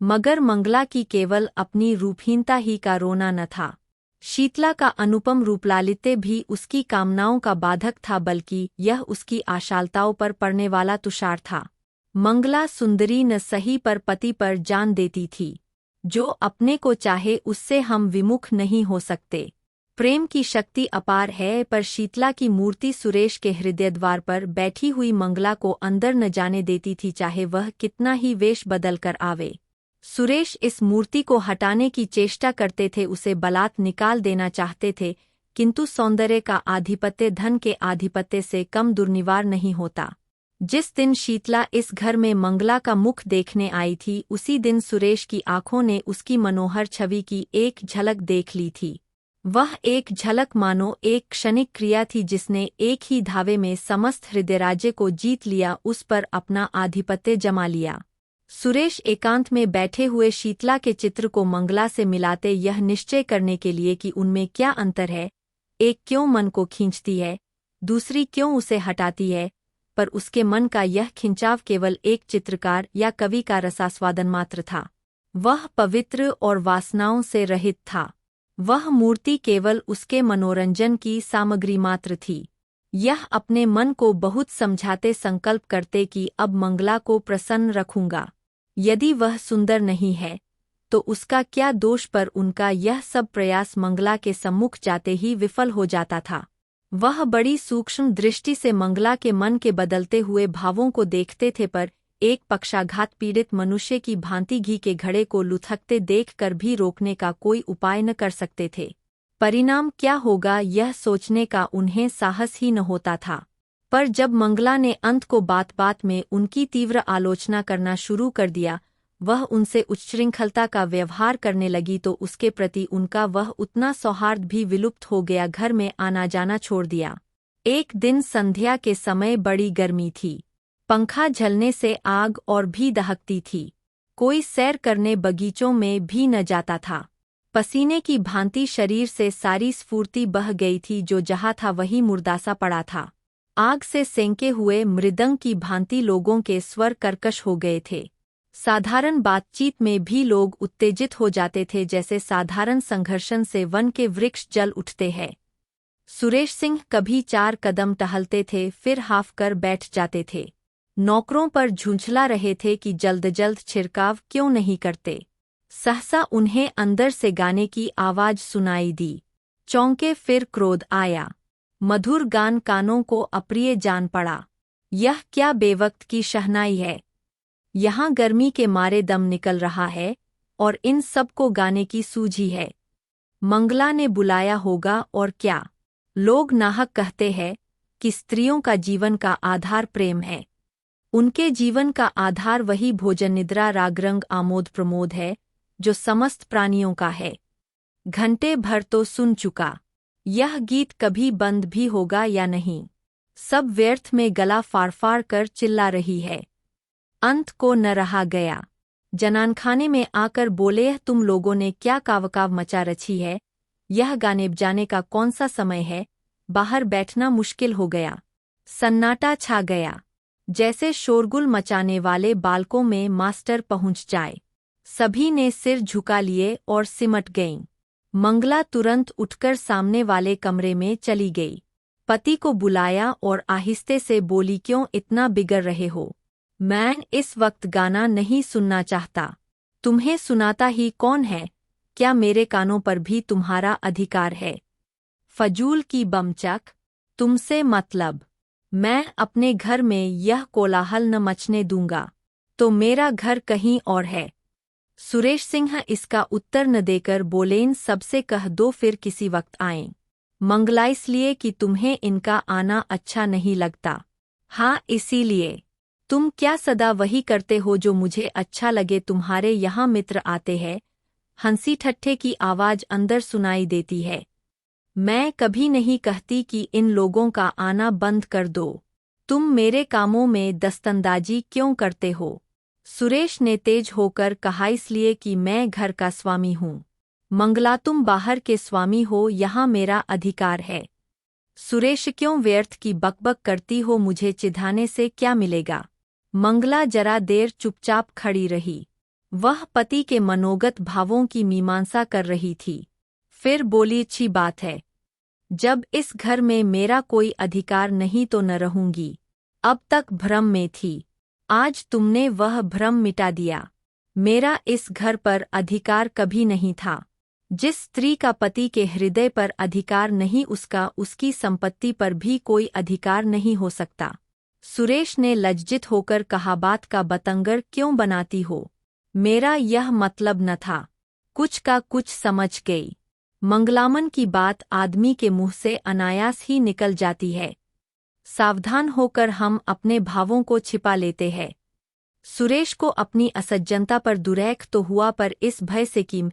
मगर मंगला की केवल अपनी रूपहीनता ही का रोना न था। शीतला का अनुपम रूपलालित्य भी उसकी कामनाओं का बाधक था, बल्कि यह उसकी आशालताओं पर पड़ने वाला तुषार था। मंगला सुंदरी न सही पर पति पर जान देती थी। जो अपने को चाहे उससे हम विमुख नहीं हो सकते। प्रेम की शक्ति अपार है, पर शीतला की मूर्ति सुरेश के हृदय द्वार पर बैठी हुई मंगला को अंदर न जाने देती थी, चाहे वह कितना ही वेश बदल कर आवे। सुरेश इस मूर्ति को हटाने की चेष्टा करते थे, उसे बलात् निकाल देना चाहते थे, किंतु सौंदर्य का आधिपत्य धन के आधिपत्य से कम दुर्निवार नहीं होता। जिस दिन शीतला इस घर में मंगला का मुख देखने आई थी, उसी दिन सुरेश की आंखों ने उसकी मनोहर छवि की एक झलक देख ली थी। वह एक झलक मानो एक क्षणिक क्रिया थी, जिसने एक ही धावे में समस्त हृदयराज्य को जीत लिया, उस पर अपना आधिपत्य जमा लिया। सुरेश एकांत में बैठे हुए शीतला के चित्र को मंगला से मिलाते यह निश्चय करने के लिए कि उनमें क्या अंतर है, एक क्यों मन को खींचती है, दूसरी क्यों उसे हटाती है, पर उसके मन का यह खिंचाव केवल एक चित्रकार या कवि का रसास्वादन मात्र था। वह पवित्र और वासनाओं से रहित था। वह मूर्ति केवल उसके मनोरंजन की सामग्री मात्र थी। यह अपने मन को बहुत समझाते संकल्प करते कि अब मंगला को प्रसन्न रखूंगा। यदि वह सुंदर नहीं है तो उसका क्या दोष, पर उनका यह सब प्रयास मंगला के सम्मुख जाते ही विफल हो जाता था। वह बड़ी सूक्ष्म दृष्टि से मंगला के मन के बदलते हुए भावों को देखते थे, पर एक पक्षाघात पीड़ित मनुष्य की भांति घी के घड़े को लुथकते देखकर भी रोकने का कोई उपाय न कर सकते थे। परिणाम क्या होगा यह सोचने का उन्हें साहस ही न होता था। पर जब मंगला ने अंत को बात बात में उनकी तीव्र आलोचना करना शुरू कर दिया, वह उनसे उच्छृंखलता का व्यवहार करने लगी, तो उसके प्रति उनका वह उतना सौहार्द भी विलुप्त हो गया। घर में आना जाना छोड़ दिया। एक दिन संध्या के समय बड़ी गर्मी थी। पंखा झलने से आग और भी दहकती थी। कोई सैर करने बगीचों में भी न जाता था। पसीने की भांति शरीर से सारी स्फूर्ति बह गई थी, जो जहाँ था वही मुर्दासा पड़ा था। आग से सेंके हुए मृदंग की भांति लोगों के स्वर कर्कश हो गए थे। साधारण बातचीत में भी लोग उत्तेजित हो जाते थे, जैसे साधारण संघर्षण से वन के वृक्ष जल उठते हैं। सुरेश सिंह कभी 4 कदम टहलते थे, फिर हाफ कर बैठ जाते थे। नौकरों पर झुंझला रहे थे कि जल्द जल्द छिड़काव क्यों नहीं करते। सहसा उन्हें अंदर से गाने की आवाज सुनाई दी। चौंके, फिर क्रोध आया। मधुर गान कानों को अप्रिय जान पड़ा। यह क्या बेवक्त की शहनाई है। यहाँ गर्मी के मारे दम निकल रहा है और इन सब को गाने की सूझी है। मंगला ने बुलाया होगा और क्या। लोग नाहक कहते हैं कि स्त्रियों का जीवन का आधार प्रेम है। उनके जीवन का आधार वही भोजन निद्रा रागरंग आमोद प्रमोद है जो समस्त प्राणियों का है। घंटे भर तो सुन चुका। यह गीत कभी बंद भी होगा या नहीं। सब व्यर्थ में गला फाड़ फाड़ कर चिल्ला रही है। अंत को न रहा गया। जनानखाने में आकर बोले, तुम लोगों ने क्या कावकाव मचा रची है। यह गाने बजाने का कौन सा समय है। बाहर बैठना मुश्किल हो गया। सन्नाटा छा गया। जैसे शोरगुल मचाने वाले बालकों में मास्टर पहुंच जाए। सभी ने सिर झुका लिए और सिमट गईं। मंगला तुरंत उठकर सामने वाले कमरे में चली गई। पति को बुलाया और आहिस्ते से बोली, क्यों इतना बिगड़ रहे हो। मैं इस वक्त गाना नहीं सुनना चाहता। तुम्हें सुनाता ही कौन है। क्या मेरे कानों पर भी तुम्हारा अधिकार है। फजूल की बमचक। तुमसे मतलब। मैं अपने घर में यह कोलाहल न मचने दूंगा। तो मेरा घर कहीं और है। सुरेश सिंह इसका उत्तर न देकर बोले, इन सबसे कह दो फिर किसी वक्त आएं। मंगला, इसलिए कि तुम्हें इनका आना अच्छा नहीं लगता। हाँ, इसीलिए। तुम क्या सदा वही करते हो जो मुझे अच्छा लगे। तुम्हारे यहाँ मित्र आते हैं। हंसी ठट्ठे की आवाज अंदर सुनाई देती है। मैं कभी नहीं कहती कि इन लोगों का आना बंद कर दो। तुम मेरे कामों में दस्तंदाजी क्यों करते हो। सुरेश ने तेज होकर कहा, इसलिए कि मैं घर का स्वामी हूँ। मंगला, तुम बाहर के स्वामी हो, यहाँ मेरा अधिकार है। सुरेश, क्यों व्यर्थ की बकबक करती हो। मुझे चिढ़ाने से क्या मिलेगा। मंगला जरा देर चुपचाप खड़ी रही। वह पति के मनोगत भावों की मीमांसा कर रही थी। फिर बोली, अच्छी बात है। जब इस घर में मेरा कोई अधिकार नहीं तो न रहूंगी। अब तक भ्रम में थी, आज तुमने वह भ्रम मिटा दिया। मेरा इस घर पर अधिकार कभी नहीं था। जिस स्त्री का पति के हृदय पर अधिकार नहीं, उसका उसकी संपत्ति पर भी कोई अधिकार नहीं हो सकता। सुरेश ने लज्जित होकर कहा, बात का बतंगड़ क्यों बनाती हो? मेरा यह मतलब न था। कुछ का कुछ समझ गई। मंगलामन की बात आदमी के मुंह से अनायास ही निकल जाती है। सावधान होकर हम अपने भावों को छिपा लेते हैं। सुरेश को अपनी असज्जनता पर दुरैख तो हुआ, पर इस भय से कि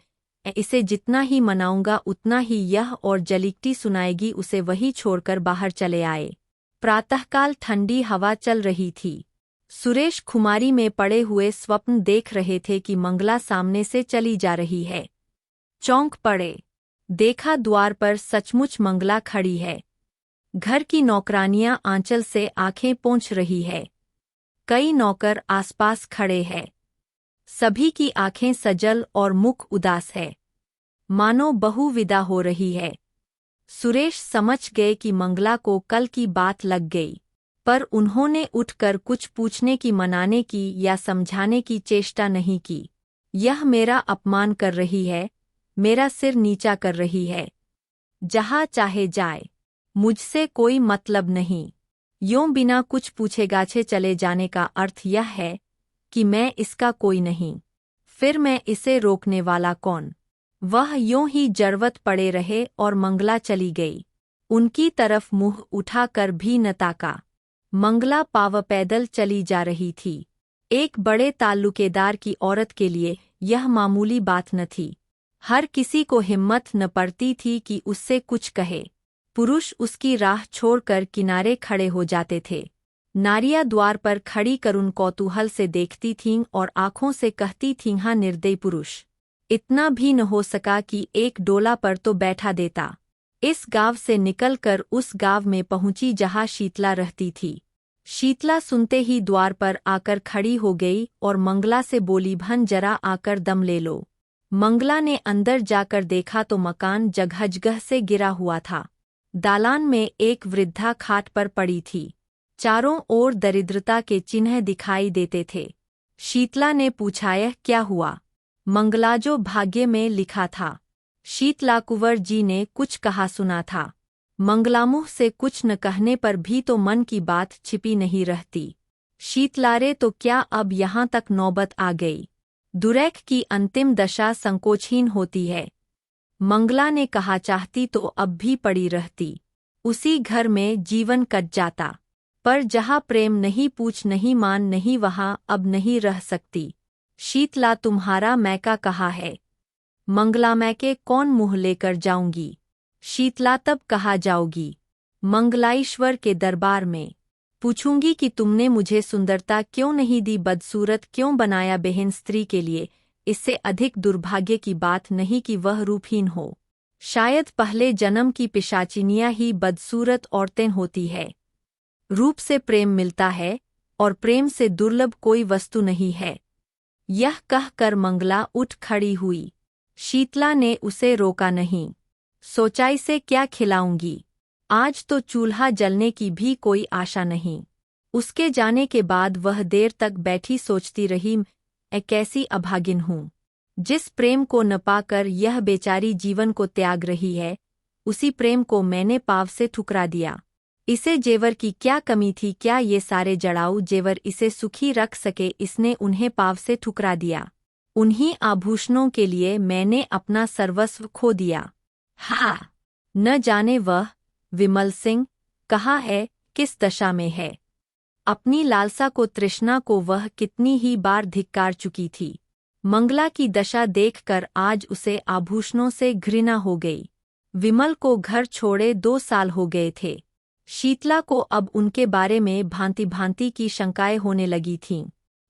इसे जितना ही मनाऊंगा उतना ही यह और जलीकटी सुनाएगी, उसे वही छोड़कर बाहर चले आए। प्रातःकाल ठंडी हवा चल रही थी। सुरेश खुमारी में पड़े हुए स्वप्न देख रहे थे कि मंगला सामने से चली जा रही है। चौंक पड़े। देखा, द्वार पर सचमुच मंगला खड़ी है। घर की नौकरानियां आंचल से आंखें पोंछ रही है। कई नौकर आसपास खड़े हैं। सभी की आंखें सजल और मुख उदास है, मानो बहू विदा हो रही है। सुरेश समझ गए कि मंगला को कल की बात लग गई, पर उन्होंने उठकर कुछ पूछने की, मनाने की या समझाने की चेष्टा नहीं की। यह मेरा अपमान कर रही है, मेरा सिर नीचा कर रही है। जहाँ चाहे जाए, मुझसे कोई मतलब नहीं। यों बिना कुछ पूछे गाछे चले जाने का अर्थ यह है कि मैं इसका कोई नहीं। फिर मैं इसे रोकने वाला कौन? वह यों ही जड़वत पड़े रहे और मंगला चली गई। उनकी तरफ मुंह उठाकर भी न ताका। मंगला पाव पैदल चली जा रही थी। एक बड़े ताल्लुकेदार की औरत के लिए यह मामूली बात न थी। हर किसी को हिम्मत न पड़ती थी कि उससे कुछ कहे। पुरुष उसकी राह छोड़कर किनारे खड़े हो जाते थे। नारियां द्वार पर खड़ी करुण कौतूहल से देखती थीं और आंखों से कहती थीं, हाँ निर्दयी पुरुष। इतना भी न हो सका कि एक डोला पर तो बैठा देता। इस गांव से निकलकर उस गांव में पहुंची जहां शीतला रहती थी। शीतला सुनते ही द्वार पर आकर खड़ी हो गई और मंगला से बोली, भन जरा आकर दम ले लो। मंगला ने अंदर जाकर देखा तो मकान जगह से गिरा हुआ था। दालान में एक वृद्धा खाट पर पड़ी थी। चारों ओर दरिद्रता के चिन्ह दिखाई देते थे। शीतला ने पूछा, यह क्या हुआ? मंगला, जो भाग्य में लिखा था। शीतला, कुंवर जी ने कुछ कहा सुना था। मंगला, मुँह से कुछ न कहने पर भी तो मन की बात छिपी नहीं रहती। शीतलारे, तो क्या अब यहाँ तक नौबत आ गई? दुरैख की अंतिम दशा संकोचहीन होती है। मंगला ने कहा, चाहती तो अब भी पड़ी रहती। उसी घर में जीवन कट जाता। पर जहाँ प्रेम नहीं, पूछ नहीं, मान नहीं, वहाँ अब नहीं रह सकती। शीतला, तुम्हारा मैका कहाँ है? मंगला, मैके कौन मुँह लेकर जाऊंगी? शीतला, तब कहाँ जाओगी? मंगलाईश्वर के दरबार में। पूछूंगी कि तुमने मुझे सुंदरता क्यों नहीं दी, बदसूरत क्यों बनाया बहन स्त्री के लिए। इससे अधिक दुर्भाग्य की बात नहीं कि वह रूपहीन हो। शायद पहले जन्म की पिशाचिनियां ही बदसूरत औरतें होती है। रूप से प्रेम मिलता है और प्रेम से दुर्लभ कोई वस्तु नहीं है। यह कहकर मंगला उठ खड़ी हुई। शीतला ने उसे रोका नहीं। सोचा, इसे क्या खिलाऊंगी? आज तो चूल्हा जलने की भी कोई आशा नहीं। उसके जाने के बाद वह देर तक बैठी सोचती रही, मैं कैसी अभागिन हूँ। जिस प्रेम को न पाकर यह बेचारी जीवन को त्याग रही है, उसी प्रेम को मैंने पाव से ठुकरा दिया। इसे जेवर की क्या कमी थी? क्या ये सारे जड़ाऊ जेवर इसे सुखी रख सके? इसने उन्हें पाव से ठुकरा दिया। उन्हीं आभूषणों के लिए मैंने अपना सर्वस्व खो दिया। हाँ, न जाने वह विमल सिंह कहाँ है, किस दशा में है। अपनी लालसा को, तृष्णा को वह कितनी ही बार धिक्कार चुकी थी। मंगला की दशा देखकर आज उसे आभूषणों से घृणा हो गई। विमल को घर छोड़े 2 साल हो गए थे। शीतला को अब उनके बारे में भांति भांति की शंकाएं होने लगी थीं।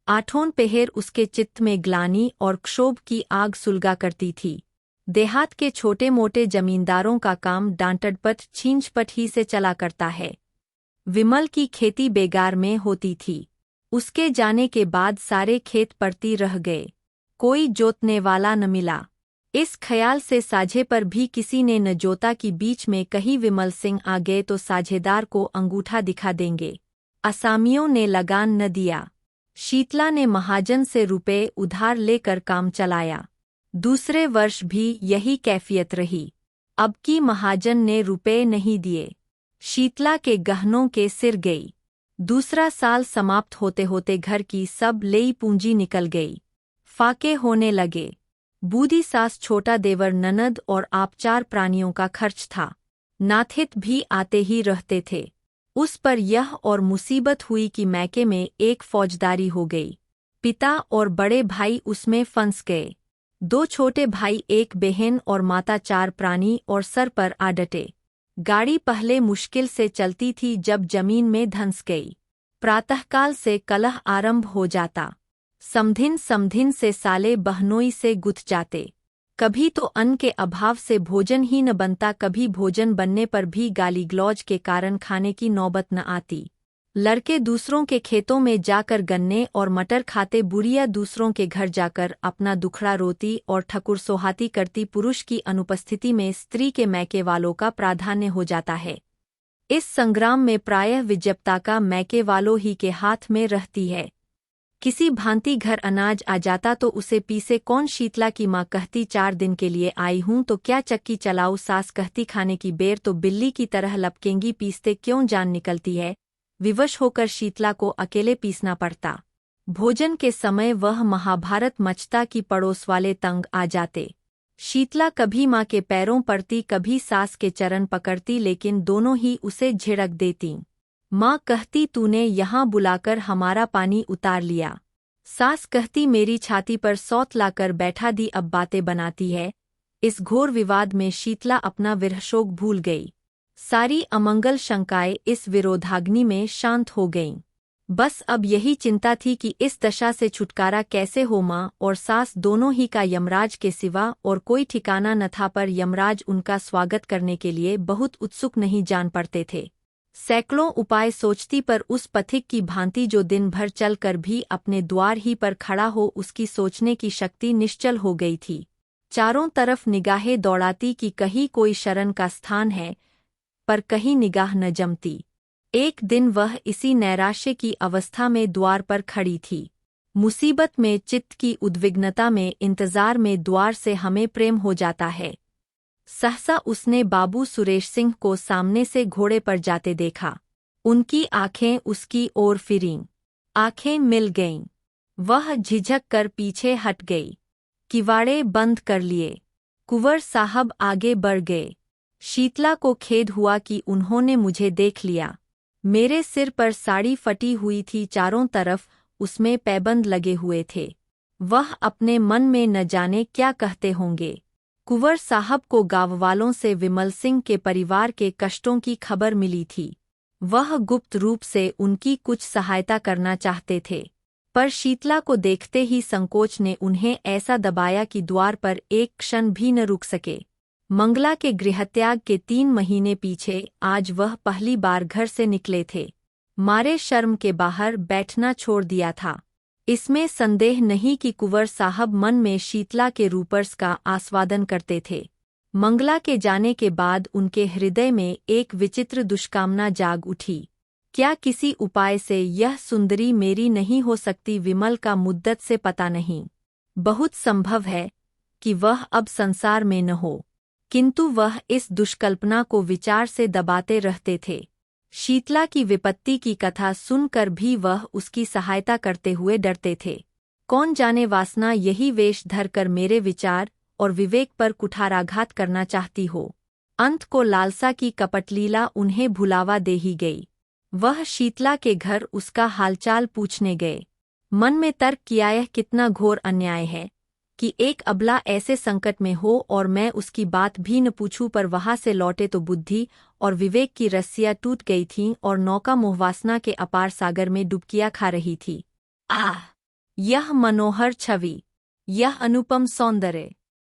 आठों पहर उसके चित्त में ग्लानि और क्षोभ की आग सुलगा करती थी। देहात के छोटे मोटे जमींदारों का काम डांटडपट छींचपट ही से चला करता है। विमल की खेती बेगार में होती थी। उसके जाने के बाद सारे खेत पड़ती रह गए। कोई जोतने वाला न मिला। इस ख्याल से साझे पर भी किसी ने न जोता कि बीच में कहीं विमल सिंह आ गए तो साझेदार को अंगूठा दिखा देंगे। असामियों ने लगान न दिया। शीतला ने महाजन से रुपए उधार लेकर काम चलाया। दूसरे वर्ष भी यही कैफियत रही। अब की महाजन ने रुपए नहीं दिए। शीतला के गहनों के सिर गई। दूसरा साल समाप्त होते होते घर की सब लेई पूंजी निकल गई। फाके होने लगे। बूढ़ी सास, छोटा देवर, ननद और आप 4 प्राणियों का खर्च था। नाथित भी आते ही रहते थे। उस पर यह और मुसीबत हुई कि मैके में एक फौजदारी हो गई। पिता और बड़े भाई उसमें फंस गए। 2 छोटे भाई, एक बहन और माता, 4 प्राणी और सर पर आ डटे। गाड़ी पहले मुश्किल से चलती थी, जब जमीन में धंस गई। प्रातःकाल से कलह आरंभ हो जाता। समधिन समधिन से, साले बहनोई से गुथ जाते। कभी तो अन्न के अभाव से भोजन ही न बनता, कभी भोजन बनने पर भी गाली गलौज के कारण खाने की नौबत न आती। लड़के दूसरों के खेतों में जाकर गन्ने और मटर खाते, बुढ़िया दूसरों के घर जाकर अपना दुखड़ा रोती और ठकुर सोहाती करती। पुरुष की अनुपस्थिति में स्त्री के मैके वालों का प्राधान्य हो जाता है। इस संग्राम में प्रायः विजयता का मैके वालों ही के हाथ में रहती है। किसी भांति घर अनाज आ जाता तो उसे पीसे कौन। शीतला की माँ कहती, 4 दिन के लिए आई हूँ तो क्या चक्की चलाऊँ। सास कहती, खाने की बेर तो बिल्ली की तरह लपकेंगी, पीसते क्यों जान निकलती है। विवश होकर शीतला को अकेले पीसना पड़ता। भोजन के समय वह महाभारत मचता कि पड़ोस वाले तंग आ जाते। शीतला कभी माँ के पैरों पड़ती, कभी सास के चरण पकड़ती, लेकिन दोनों ही उसे झिड़क देतीं। माँ कहती, तूने यहाँ बुलाकर हमारा पानी उतार लिया। सास कहती, मेरी छाती पर सौत लाकर बैठा दी, अब बातें बनाती है। इस घोर विवाद में शीतला अपना विरहशोक भूल गई। सारी अमंगल शंकाएं इस विरोधाग्नि में शांत हो गईं। बस अब यही चिंता थी कि इस दशा से छुटकारा कैसे हो। माँ और सास दोनों ही का यमराज के सिवा और कोई ठिकाना न था, पर यमराज उनका स्वागत करने के लिए बहुत उत्सुक नहीं जान पड़ते थे। सैकड़ों उपाय सोचती, पर उस पथिक की भांति जो दिन भर चलकर भी अपने द्वार ही पर खड़ा हो, उसकी सोचने की शक्ति निश्चल हो गई थी। चारों तरफ निगाहें दौड़ाती कि कहीं कोई शरण का स्थान है, पर कहीं निगाह न जमती। एक दिन वह इसी नैराश्य की अवस्था में द्वार पर खड़ी थी। मुसीबत में, चित्त की उद्विग्नता में, इंतजार में द्वार से हमें प्रेम हो जाता है। सहसा उसने बाबू सुरेश सिंह को सामने से घोड़े पर जाते देखा। उनकी आंखें उसकी ओर फिरीं। आंखें मिल गईं। वह झिझक कर पीछे हट गई। किवाड़े बंद कर लिए। कुंवर साहब आगे बढ़ गए। शीतला को खेद हुआ कि उन्होंने मुझे देख लिया। मेरे सिर पर साड़ी फटी हुई थी, चारों तरफ उसमें पैबंद लगे हुए थे। वह अपने मन में न जाने क्या कहते होंगे। कुंवर साहब को गाँव वालों से विमल सिंह के परिवार के कष्टों की खबर मिली थी। वह गुप्त रूप से उनकी कुछ सहायता करना चाहते थे, पर शीतला को देखते ही संकोच ने उन्हें ऐसा दबाया कि द्वार पर एक क्षण भी न रुक सके। मंगला के गृहत्याग के 3 महीने पीछे आज वह पहली बार घर से निकले थे। मारे शर्म के बाहर बैठना छोड़ दिया था। इसमें संदेह नहीं कि कुंवर साहब मन में शीतला के रूपर्स का आस्वादन करते थे। मंगला के जाने के बाद उनके हृदय में एक विचित्र दुष्कामना जाग उठी। क्या किसी उपाय से यह सुंदरी मेरी नहीं हो सकती? विमल का मुद्दत से पता नहीं। बहुत संभव है कि वह अब संसार में न हो, किंतु वह इस दुष्कल्पना को विचार से दबाते रहते थे। शीतला की विपत्ति की कथा सुनकर भी वह उसकी सहायता करते हुए डरते थे। कौन जाने वासना यही वेश धरकर मेरे विचार और विवेक पर कुठाराघात करना चाहती हो। अंत को लालसा की कपटलीला उन्हें भुलावा दे ही गई। वह शीतला के घर उसका हालचाल पूछने गए। मन में तर्क किया, यह कितना घोर अन्याय है कि एक अबला ऐसे संकट में हो और मैं उसकी बात भी न पूछूं। पर वहां से लौटे तो बुद्धि और विवेक की रस्सियां टूट गई थीं और नौका मोहवासना के अपार सागर में डुबकियां खा रही थी। आह! यह मनोहर छवि, यह अनुपम सौंदर्य!